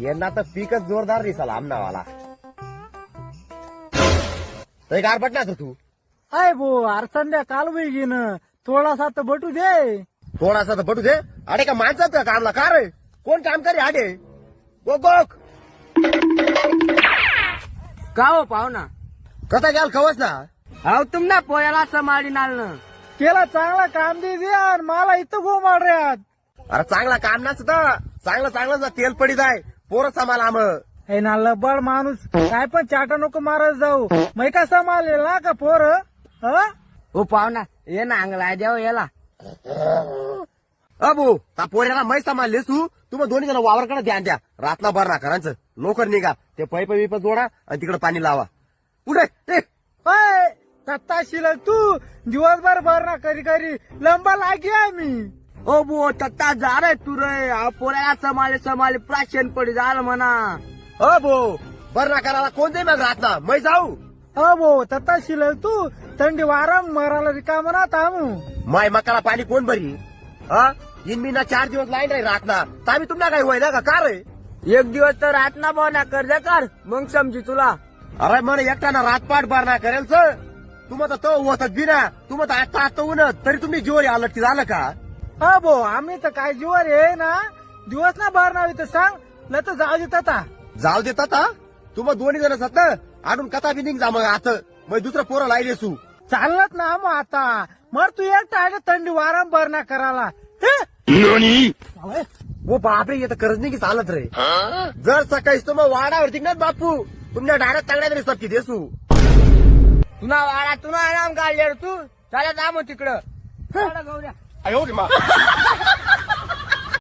यंदा तर पीकच जोरदार दिसाला आमनावाला. गारपट ना तू अय भो अरे संध्याकाळ गेन थोडासा तर बटू दे. थोडासा तर बटू दे. अरे का माणसात का कामला का रे? कोण काम करे आडे गोक का हो पाहुणा कसा घ्याल खवस ना. अहो तुम ना पोयाला समाडी नाल केला चांगला काम दे यार मला इथं गो मार यात. अरे चांगला काम नसत चांगलं चांगलं तेल पडीत आहे पोरं सांभाळ आम. हे ना लबड माणूस काय पण चाटा नको मारत जाऊ. मै का सांभाळेल ना का पोर. हो पाहुणा ये ना अंगला देव याला अबो ता पोऱ्याला मै सांभाळले तू. तुम्ही दोन्ही जण वावरकडे ध्यान द्या. रातला भर ना करांचं लवकर निघा. ते पैप बिप जोडा आणि तिकडे पाणी लावा. पुढे तत्ताशील तू दिवसभर भरणा करी करी लंबा लागी आम्ही. ओ बो तत्ता जा रे तू रे पोऱ्याला समाले प्राशन पडी झालं म्हणा. अबो भरणा करायला कोण दे मग रातला मै जाऊ. भो तत्ताशील तू थंडी वारम मराला रिकाम ना थांबू. माय मकाला पाणी कोण भरी. इन मी ना 4 दिवस लाईन राही रातना तामी तुम्हाला काही होय ना का रे. एक दिवस तर रात ना भावना कर दे कर मग समजी तुला. अरे मला एकट्यानं रातपाट भरणा करेल सर. तुम्हाला तो होतात बिना तुम्हाला आता आता उन्हत तरी तुम्ही जीवर आलं की झालं का. भो आम्ही तर काय जीवर आहे ना दिवस ना भरणार तर सांग न तर जाऊ देत आता. जाऊ देतात तुम्हाला दोन्ही जण असत ना आणून कथा बी निघ जा मग आता मग दुसरं पोरं लाईले सू चालत ना मग आता मग तू एकटा आले थंडी वारम भरणा करायला. वो बापरे येतं करत नाही की चालत रे. जर सकाळी तो मग वाडावरती ना बापू तुमच्या डायरेक्ट तगड्या तरी सबकी देसू. तुना वाडा तुना आराम काढले तू चला जा मग तिकडं. अयो रे मा